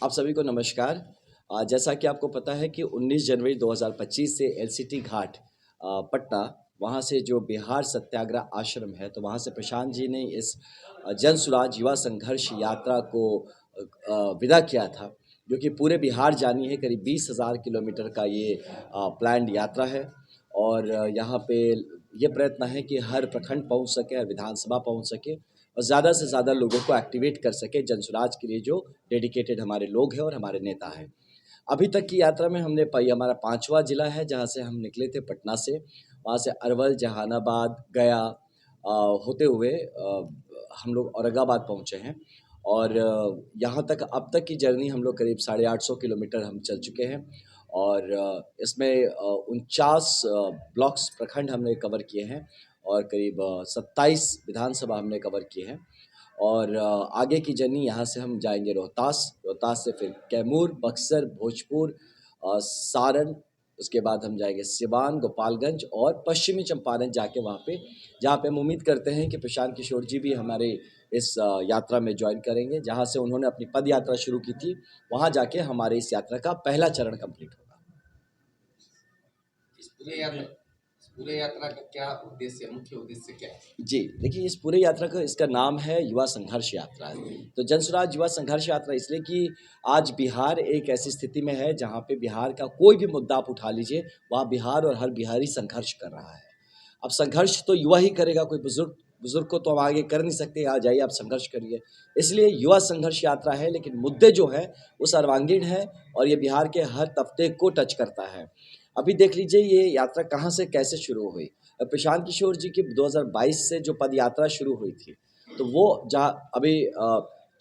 आप सभी को नमस्कार। जैसा कि आपको पता है कि 19 जनवरी 2025 से एलसीटी घाट पटना, वहाँ से जो बिहार सत्याग्रह आश्रम है, तो वहाँ से प्रशांत जी ने इस जन सुराज युवा संघर्ष यात्रा को विदा किया था, जो कि पूरे बिहार जानी है। करीब 20,000 किलोमीटर का ये प्लान्ड यात्रा है और यहाँ पे ये प्रयत्न है कि हर प्रखंड पहुँच सके, हर विधानसभा पहुँच सके और ज़्यादा से ज़्यादा लोगों को एक्टिवेट कर सके जनसुराज के लिए, जो डेडिकेटेड हमारे लोग हैं और हमारे नेता हैं। अभी तक की यात्रा में हमने हमारा 5वां जिला है जहाँ से हम निकले थे पटना से, वहाँ से अरवल, जहानाबाद, गया होते हुए हम लोग औरंगाबाद पहुँचे हैं और यहाँ तक अब तक की जर्नी हम लोग करीब 850 किलोमीटर हम चल चुके हैं और इसमें 49 ब्लॉक्स प्रखंड हमने कवर किए हैं और करीब 27 विधानसभा हमने कवर किए हैं और आगे की जर्नी यहाँ से हम जाएंगे रोहतास से फिर कैमूर, बक्सर, भोजपुर, सारण, उसके बाद हम जाएंगे सिवान, गोपालगंज और पश्चिमी चंपारण जाके वहाँ पे, जहाँ पे हम उम्मीद करते हैं कि प्रशांत किशोर जी भी हमारे इस यात्रा में ज्वाइन करेंगे, जहाँ से उन्होंने अपनी पद यात्रा शुरू की थी। वहाँ जाके हमारे इस यात्रा का पहला चरण कंप्लीट होगा। इस पूरे यात्रा का क्या उद्देश्य, मुख्य उद्देश्य क्या है? जी, देखिए इस पूरे यात्रा का इसका नाम है युवा संघर्ष यात्रा। तो जनसुराज युवा संघर्ष यात्रा इसलिए कि आज बिहार एक ऐसी स्थिति में है जहाँ पे बिहार का कोई भी मुद्दा आप उठा लीजिए, वहाँ बिहार और हर बिहारी संघर्ष कर रहा है। अब संघर्ष तो युवा ही करेगा, कोई बुजुर्ग को तो हम आगे कर नहीं सकते, आ जाइए आप संघर्ष करिए। इसलिए युवा संघर्ष यात्रा है, लेकिन मुद्दे जो है वो सर्वांगीण है और ये बिहार के हर तबके को टच करता है। अभी देख लीजिए ये यात्रा कहाँ से कैसे शुरू हुई। प्रशांत किशोर जी की 2022 से जो पद यात्रा शुरू हुई थी, तो वो जहाँ अभी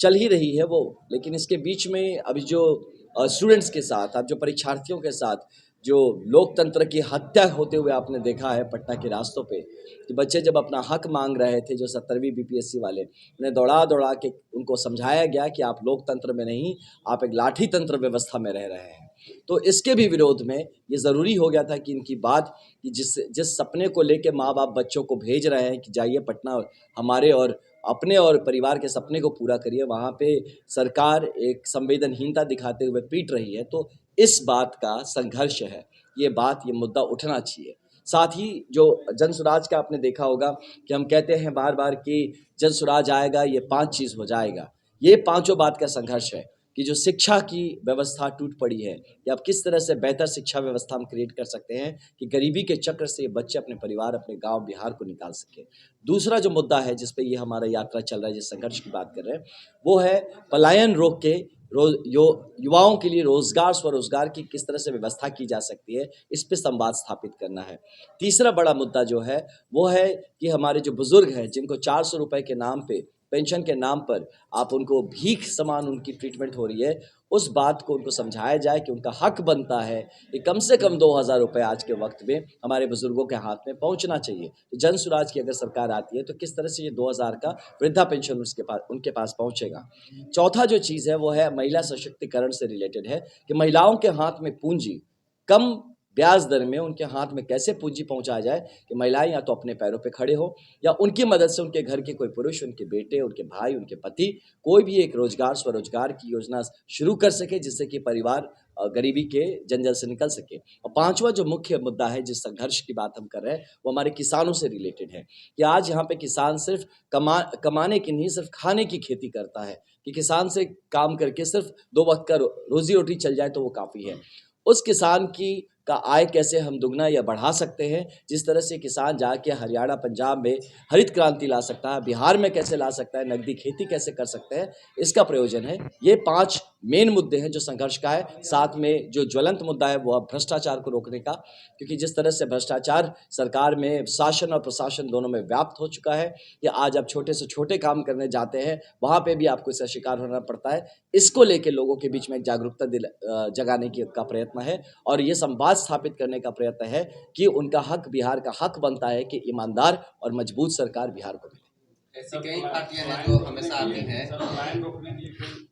चल ही रही है वो, लेकिन इसके बीच में अभी जो स्टूडेंट्स के साथ, अब जो परीक्षार्थियों के साथ जो लोकतंत्र की हत्या होते हुए आपने देखा है पटना के रास्तों पे, कि बच्चे जब अपना हक मांग रहे थे, जो 70वीं बीपीएससी वाले, उन्हें दौड़ा दौड़ा के उनको समझाया गया कि आप लोकतंत्र में नहीं, आप एक लाठी तंत्र व्यवस्था में रह रहे हैं। तो इसके भी विरोध में ये ज़रूरी हो गया था कि इनकी बात, कि जिस सपने को लेके माँ बाप बच्चों को भेज रहे हैं कि जाइए पटना, हमारे और अपने और परिवार के सपने को पूरा करिए, वहाँ पे सरकार एक संवेदनहीनता दिखाते हुए पीट रही है। तो इस बात का संघर्ष है, ये मुद्दा उठना चाहिए। साथ ही जो जनसुराज का आपने देखा होगा कि हम कहते हैं बार बार कि जनसुराज आएगा, ये 5 चीज़ हो जाएगा। ये पाँचों बात का संघर्ष है कि जो शिक्षा की व्यवस्था टूट पड़ी है, कि अब किस तरह से बेहतर शिक्षा व्यवस्था हम क्रिएट कर सकते हैं कि गरीबी के चक्र से ये बच्चे अपने परिवार, अपने गांव, बिहार को निकाल सके। दूसरा जो मुद्दा है जिस पे ये हमारा यात्रा चल रहा है, जिस संघर्ष की बात कर रहे हैं, वो है पलायन रोक के युवाओं के लिए रोजगार, स्वरोजगार की किस तरह से व्यवस्था की जा सकती है, इस पे संवाद स्थापित करना है। तीसरा बड़ा मुद्दा जो है वो है कि हमारे जो बुजुर्ग हैं, जिनको 400 रुपए के नाम पे, पेंशन के नाम पर आप उनको भीख समान उनकी ट्रीटमेंट हो रही है, उस बात को उनको समझाया जाए कि उनका हक बनता है कि कम से कम 2,000 रुपये आज के वक्त में हमारे बुजुर्गों के हाथ में पहुंचना चाहिए। तो जन सुराज की अगर सरकार आती है तो किस तरह से ये 2,000 का वृद्धा पेंशन उनके पास पहुंचेगा। चौथा जो चीज़ है वो है महिला सशक्तिकरण से रिलेटेड है, कि महिलाओं के हाथ में पूंजी कम ब्याज दर में उनके हाथ में कैसे पूंजी पहुंचाया जाए कि महिलाएं या तो अपने पैरों पे खड़े हो, या उनकी मदद से उनके घर के कोई पुरुष, उनके बेटे, उनके भाई, उनके पति, कोई भी एक रोजगार, स्वरोजगार की योजना शुरू कर सके, जिससे कि परिवार गरीबी के जंजल से निकल सके। और पांचवा जो मुख्य मुद्दा है जिस संघर्ष की बात हम कर रहे हैं, वो हमारे किसानों से रिलेटेड है, कि आज यहाँ पे किसान सिर्फ कमाने की नहीं, सिर्फ खाने की खेती करता है, कि किसान से काम करके सिर्फ 2 वक्त का रोजी रोटी चल जाए तो वो काफ़ी है। उस किसान की का आय कैसे हम दुगना या बढ़ा सकते हैं, जिस तरह से किसान जाके हरियाणा, पंजाब में हरित क्रांति ला सकता है, बिहार में कैसे ला सकता है, नगदी खेती कैसे कर सकते हैं, इसका प्रयोजन है। ये 5 मेन मुद्दे हैं जो संघर्ष का है। साथ में जो ज्वलंत मुद्दा है वो अब भ्रष्टाचार को रोकने का, क्योंकि जिस तरह से भ्रष्टाचार सरकार में, शासन और प्रशासन दोनों में व्याप्त हो चुका है, कि आज आप छोटे से छोटे काम करने जाते हैं, वहाँ पे भी आपको इसका शिकार होना पड़ता है। इसको लेके लोगों के बीच में एक जागरूकता जगाने का प्रयत्न है और ये संवाद स्थापित करने का प्रयत्न है कि उनका हक, बिहार का हक बनता है कि ईमानदार और मजबूत सरकार बिहार को मिले। ऐसी कई पार्टियां हैं जो हमेशा आती हैं।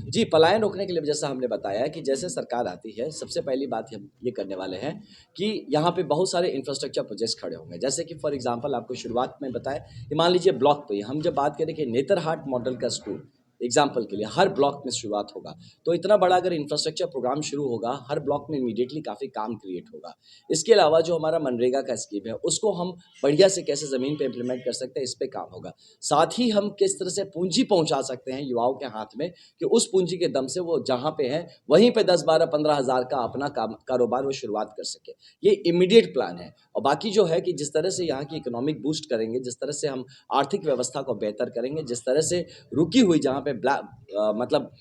जी, पलायन रोकने के लिए जैसा हमने बताया कि जैसे सरकार आती है, सबसे पहली बात हम ये करने वाले हैं कि यहाँ पे बहुत सारे इंफ्रास्ट्रक्चर प्रोजेक्ट्स खड़े होंगे। जैसे कि फॉर एग्जांपल आपको शुरुआत में बताया कि मान लीजिए ब्लॉक पे हम जब बात करें कि नेतरहाट मॉडल का स्कूल, एग्जाम्पल के लिए हर ब्लॉक में शुरुआत होगा। तो इतना बड़ा अगर इंफ्रास्ट्रक्चर प्रोग्राम शुरू होगा, हर ब्लॉक में इमीडिएटली काफ़ी काम क्रिएट होगा। इसके अलावा जो हमारा मनरेगा का स्कीम है, उसको हम बढ़िया से कैसे ज़मीन पे इम्प्लीमेंट कर सकते हैं, इस पे काम होगा। साथ ही हम किस तरह से पूंजी पहुंचा सकते हैं युवाओं के हाथ में कि उस पूंजी के दम से वो जहाँ पे हैं वहीं पे 10, 12, 15 हज़ार का अपना कारोबार वो शुरुआत कर सके। ये इमीडिएट प्लान है। और बाकी जो है कि जिस तरह से यहाँ की इकोनॉमिक बूस्ट करेंगे, जिस तरह से हम आर्थिक व्यवस्था को बेहतर करेंगे, जिस तरह से रुकी हुई जहाँ पे मतलब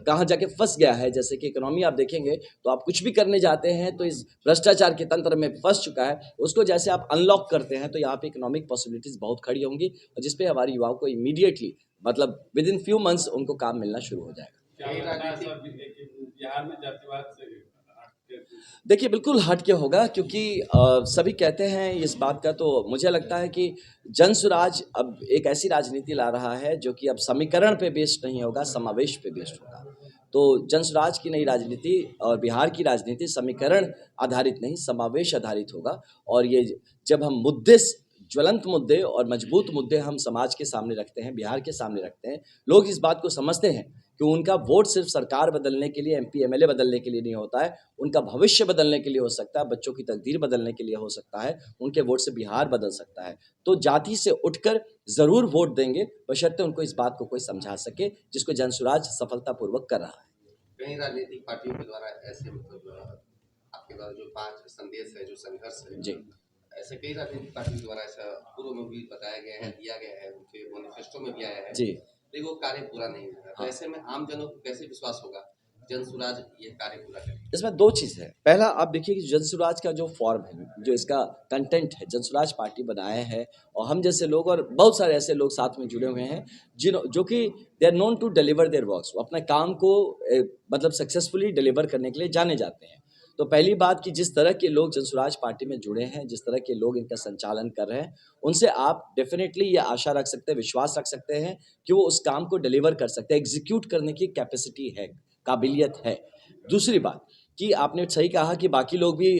कहाँ जाके फंस गया है, जैसे कि इकोनॉमी आप देखेंगे तो आप कुछ भी करने जाते हैं तो इस भ्रष्टाचार के तंत्र में फंस चुका है, उसको जैसे आप अनलॉक करते हैं तो यहाँ पे इकोनॉमिक पॉसिबिलिटीज बहुत खड़ी होंगी और जिसपे हमारे युवाओं को इमीडिएटली मतलब विद इन फ्यू मंथ्स उनको काम मिलना शुरू हो जाएगा। क्या लगता है सर कि बिहार में जातिवाद से हटके देखिए, बिल्कुल हट के होगा क्योंकि सभी कहते हैं इस बात का, तो मुझे लगता है कि जनसुराज अब एक ऐसी राजनीति ला रहा है जो कि अब समीकरण पे बेस्ड नहीं होगा, समावेश पे बेस्ड होगा। तो जनसुराज की नई राजनीति और बिहार की राजनीति समीकरण आधारित नहीं, समावेश आधारित होगा। और ये जब हम ज्वलंत मुद्दे और मजबूत मुद्दे हम समाज के सामने रखते हैं, बिहार के सामने रखते हैं, लोग इस बात को समझते हैं कि उनका वोट सिर्फ सरकार बदलने के लिए, एमपी एमएलए बदलने के लिए नहीं होता है, उनका भविष्य बदलने के लिए हो सकता है, बच्चों की तकदीर बदलने के लिए हो सकता है, उनके वोट से बिहार बदल सकता है। तो जाति से उठकर ज़रूर वोट देंगे, बशर्ते उनको इस बात को कोई समझा सके, जिसको जनसुराज सफलतापूर्वक कर रहा है। कई राजनीतिक पार्टियों के द्वारा ऐसे मतलब आपके द्वारा जो 5 संदेश है, जो संघर्ष है, जी। ऐसे कई राजनीतिक पार्टियों द्वारा ऐसा पूर्व में भी बताया गया है, दिया गया है, उनके मैनिफेस्टो में भी आया है, जी। लेकिन वो कार्य पूरा नहीं हुआ। तो हाँ। ऐसे में आम जनों को कैसे विश्वास होगा जनसुराज ये कार्य पूरा करेगा? इसमें 2 चीज़ है। पहला आप देखिए कि जनसुराज का जो फॉर्म है, जो इसका कंटेंट है, जनसुराज पार्टी बनाया है और हम जैसे लोग और बहुत सारे ऐसे लोग साथ में जुड़े हुए हैं जो कि they are known to deliver their works. वो अपने काम को मतलब सक्सेसफुली डिलीवर करने के लिए जाने जाते हैं। तो पहली बात कि जिस तरह के लोग जनसुराज पार्टी में जुड़े हैं, जिस तरह के लोग इनका संचालन कर रहे हैं, उनसे आप डेफ़िनेटली ये आशा रख सकते हैं, विश्वास रख सकते हैं कि वो उस काम को डिलीवर कर सकते हैं, एग्ज़ीक्यूट करने की कैपेसिटी है, काबिलियत है। दूसरी बात कि आपने सही कहा कि बाकी लोग भी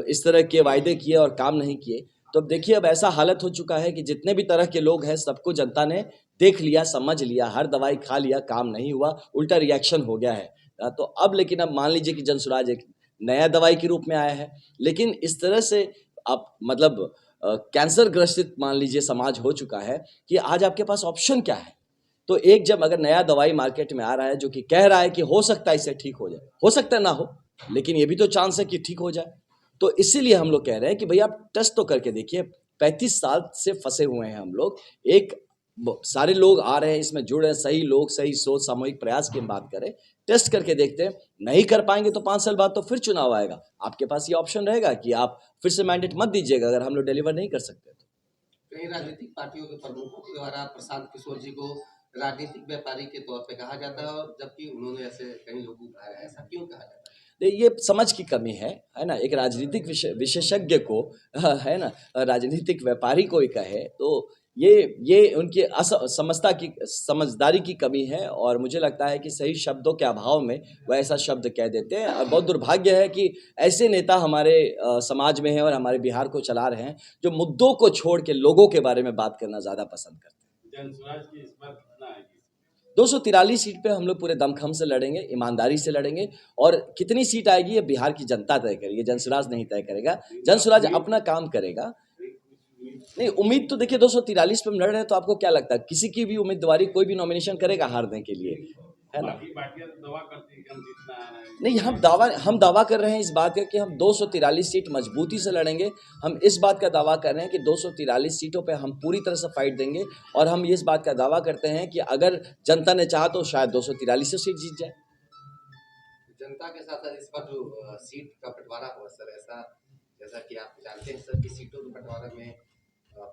इस तरह के वायदे किए और काम नहीं किए। तो अब देखिए, अब ऐसा हालत हो चुका है कि जितने भी तरह के लोग हैं, सबको जनता ने देख लिया, समझ लिया, हर दवाई खा लिया, काम नहीं हुआ, उल्टा रिएक्शन हो गया है। तो अब लेकिन अब मान लीजिए कि जनसुराज एक नया दवाई के रूप में आया है, लेकिन इस तरह से आप मतलब कैंसर ग्रसित मान लीजिए समाज हो चुका है कि आज आपके पास ऑप्शन क्या है? तो एक जब अगर नया दवाई मार्केट में आ रहा है जो कि कह रहा है कि हो सकता है इससे ठीक हो जाए, हो सकता है ना हो, लेकिन ये भी तो चांस है कि ठीक हो जाए। तो इसीलिए हम लोग कह रहे हैं कि भैया आप टेस्ट तो करके देखिए। 35 साल से फंसे हुए हैं हम लोग। एक सारे लोग आ रहे हैं, इसमें जुड़ रहे हैं, सही लोग, सही सोच, सामूहिक प्रयास की हम बात करें, टेस्ट करके देखते हैं। नहीं कर पाएंगे तो 5 साल बाद तो फिर चुनाव आएगा, आपके पास ये ऑप्शन रहेगा कि आप फिर से मैंडेट मत दीजिएगा अगर हम लोग डिलीवर नहीं कर सकते तो। कई राजनीतिक पार्टियों के प्रमुखों के द्वारा प्रशांत किशोर जी को राजनीतिक व्यापारी के तौर पे कहा जाता है, और जबकि उन्होंने ऐसे कई लोगों को कहा है, ऐसा क्यों कहा जाता है? ये समझ की कमी है ना? एक राजनीतिक विशेषज्ञ को है ना, राजनीतिक व्यापारी कोई कहे तो ये उनकी समझदारी की कमी है। और मुझे लगता है कि सही शब्दों के अभाव में वह ऐसा शब्द कह देते हैं। और बहुत दुर्भाग्य है कि ऐसे नेता हमारे समाज में हैं और हमारे बिहार को चला रहे हैं, जो मुद्दों को छोड़ के लोगों के बारे में बात करना ज़्यादा पसंद करते हैं। जनसुराज की इस बार कितना आएगी? 243 सीट पे हम लोग पूरे दमखम से लड़ेंगे, ईमानदारी से लड़ेंगे। और कितनी सीट आएगी ये बिहार की जनता तय करेगी, जनसुराज नहीं तय करेगा। जनसुराज अपना काम करेगा। नहीं, उम्मीद तो देखिए 243 पे हम लड़ रहे हैं, तो आपको क्या लगता है किसी की भी उम्मीदवारी कोई भी नॉमिनेशन करेगा हारने के लिए, है ना? बाकी पार्टियां तो दावा करती हैं कि हम जीतना आ रहे हैं। नहीं, हम दावा कर रहे हैं इस बात का कि हम 243 सीट मजबूती से लड़ेंगे। हम इस बात का दावा कर रहे हैं कि 243 सीटों पे हम पूरी तरह से फाइट देंगे। और हम इस बात का दावा करते हैं कि अगर जनता ने चाहा तो शायद 243 सीट जीत जाए। जनता के साथ साथ इस पर जो सीट का बंटवारा हुआ सर, ऐसा जैसा कि आप जानते हैं सर कि सीटों के बंटवारे में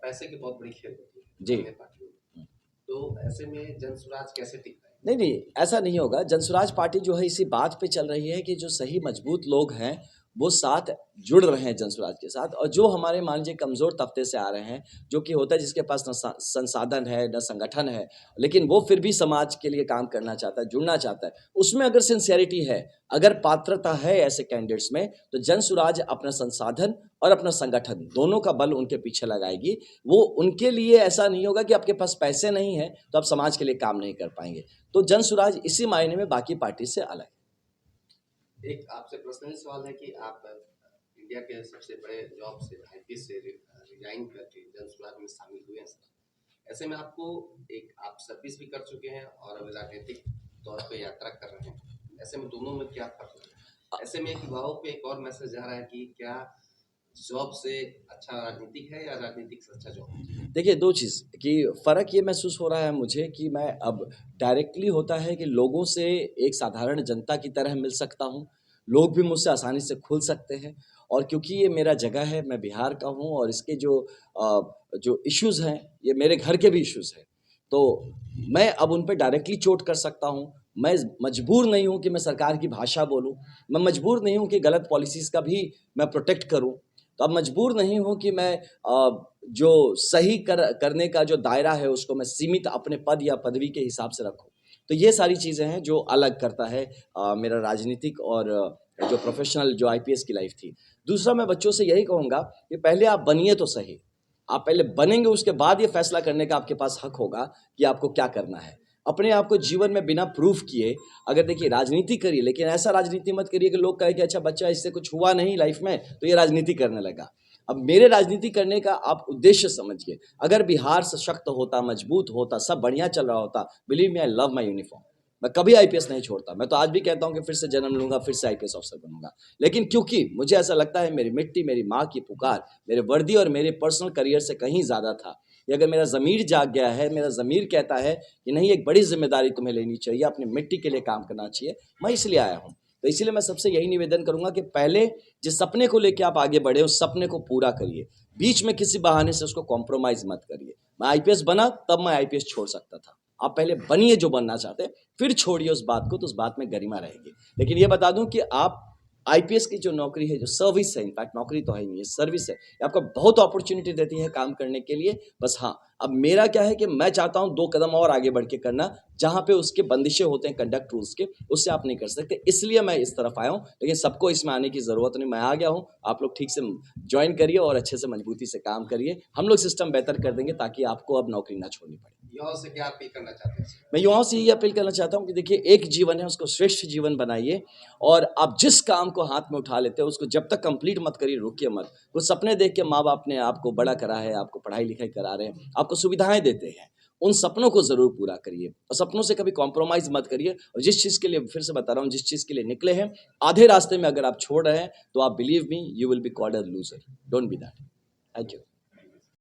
पैसे की बहुत बड़ी खेल होती है जी। दोनों पार्टियों में। तो ऐसे में जनसुराज कैसे टिक पाएगा? नहीं, ऐसा नहीं होगा। जनसुराज पार्टी जो है इसी बात पे चल रही है कि जो सही मजबूत लोग हैं वो साथ जुड़ रहे हैं जनसुराज के साथ। और जो हमारे मान लीजिए कमज़ोर तबके से आ रहे हैं, जो कि होता है जिसके पास न संसाधन है, न संगठन है, लेकिन वो फिर भी समाज के लिए काम करना चाहता है, जुड़ना चाहता है, उसमें अगर सिंसियरिटी है, अगर पात्रता है ऐसे कैंडिडेट्स में, तो जनसुराज अपना संसाधन और अपना संगठन दोनों का बल उनके पीछे लगाएगी। वो उनके लिए ऐसा नहीं होगा कि आपके पास पैसे नहीं हैं तो आप समाज के लिए काम नहीं कर पाएंगे। तो जनसुराज इसी मायने में बाकी पार्टी से अलग है। एक आपसे पर्सनली सवाल है कि आप इंडिया के सबसे बड़े जॉब से आईपीएस से रिजाइन करके जनसुराज में शामिल हुए हैं सर। ऐसे में आपको एक आप सर्विस भी कर चुके हैं और अभी राजनीतिक तौर पे यात्रा कर रहे हैं, ऐसे में दोनों में क्या फर्क है? ऐसे में एक युवाओं पे एक और मैसेज जा रहा है कि क्या जॉब से अच्छा राजनीतिक है या राजनीतिक से अच्छा जॉब? देखिए, 2 चीज़ कि फ़र्क ये महसूस हो रहा है मुझे कि मैं अब डायरेक्टली होता है कि लोगों से एक साधारण जनता की तरह मिल सकता हूँ। लोग भी मुझसे आसानी से खुल सकते हैं और क्योंकि ये मेरा जगह है, मैं बिहार का हूँ और इसके जो इश्यूज़ हैं, ये मेरे घर के भी इश्यूज़ हैं। तो मैं अब उन पे डायरेक्टली चोट कर सकता हूँ। मैं मजबूर नहीं हूँ कि मैं सरकार की भाषा बोलूँ। मैं मजबूर नहीं हूँ कि गलत पॉलिसीज़ का भी मैं प्रोटेक्ट करूँ। तो अब मजबूर नहीं हूँ कि मैं जो सही करने का जो दायरा है उसको मैं सीमित अपने पद या पदवी के हिसाब से रखूँ। तो ये सारी चीज़ें हैं जो अलग करता है मेरा राजनीतिक और जो प्रोफ़ेशनल जो आईपीएस की लाइफ़ थी। दूसरा मैं बच्चों से यही कहूँगा कि पहले आप बनिए तो सही। आप पहले बनेंगे उसके बाद ये फ़ैसला करने का आपके पास हक होगा कि आपको क्या करना है। अपने आप को जीवन में बिना प्रूफ़ किए अगर देखिए राजनीति करिए लेकिन ऐसा राजनीति मत करिए कि लोग कहें कि अच्छा बच्चा इससे कुछ हुआ नहीं लाइफ़ में तो ये राजनीति करने लगा। अब मेरे राजनीति करने का आप उद्देश्य समझिए। अगर बिहार सशक्त होता, मजबूत होता, सब बढ़िया चल रहा होता, believe me I love my uniform. मैं कभी आईपीएस नहीं छोड़ता। मैं तो आज भी कहता हूँ कि फिर से जन्म लूँगा, फिर से आईपीएस ऑफ़िसर बनूँगा। लेकिन क्योंकि मुझे ऐसा लगता है मेरी मिट्टी, मेरी माँ की पुकार, मेरे वर्दी और मेरे पर्सनल करियर से कहीं ज़्यादा था। कि अगर मेरा ज़मीर जाग गया है, मेरा ज़मीर कहता है कि नहीं एक बड़ी ज़िम्मेदारी तुम्हें लेनी चाहिए, अपनी मिट्टी के लिए काम करना चाहिए, मैं इसलिए आया हूँ। तो इसीलिए मैं सबसे यही निवेदन करूँगा कि पहले जिस सपने को लेके आप आगे बढ़े, उस सपने को पूरा करिए। बीच में किसी बहाने से उसको कॉम्प्रोमाइज़ मत करिए। मैं आईपीएस बना तब मैं आईपीएस छोड़ सकता था। आप पहले बनिए जो बनना चाहते हैं, फिर छोड़िए उस बात को, तो उस बात में गरिमा रहेगी। लेकिन ये बता दूँ कि आप आईपीएस की जो नौकरी है, जो सर्विस है, इनफैक्ट नौकरी तो है ही नहीं, ये सर्विस है, ये आपको बहुत अपॉर्च्युनिटी देती है काम करने के लिए। बस हाँ, अब मेरा क्या है कि मैं चाहता हूँ 2 कदम और आगे बढ़ के करना, जहाँ पे उसके बंदिशें होते हैं कंडक्ट रूल्स के, उससे आप नहीं कर सकते। इसलिए मैं इस तरफ आया हूँ, लेकिन सबको इसमें आने की ज़रूरत नहीं, मैं आ गया हूँ। आप लोग ठीक से जॉइन करिए और अच्छे से मजबूती से काम करिए। हम लोग सिस्टम बेहतर कर देंगे ताकि आपको अब नौकरी ना छोड़नी पड़े। युवाओं से क्या अपील करना चाहते हैं सर? मैं युवाओं से यही अपील करना चाहता हूँ कि देखिए एक जीवन है, उसको श्रेष्ठ जीवन बनाइए और आप जिस काम को हाथ में उठा लेते हो उसको जब तक कंप्लीट मत करिए, रुकिए मत। कुछ सपने देख के माँ बाप ने आपको बड़ा करा है, आपको पढ़ाई लिखाई करा रहे हैं, आपको सुविधाएं देते हैं, उन सपनों को ज़रूर पूरा करिए और सपनों से कभी कॉम्प्रोमाइज़ मत करिए। और जिस चीज़ के लिए फिर से बता रहा हूँ, जिस चीज़ के लिए निकले हैं, आधे रास्ते में अगर आप छोड़ रहे हैं तो आप believe me you will be called a loser. Don't be that. Thank you.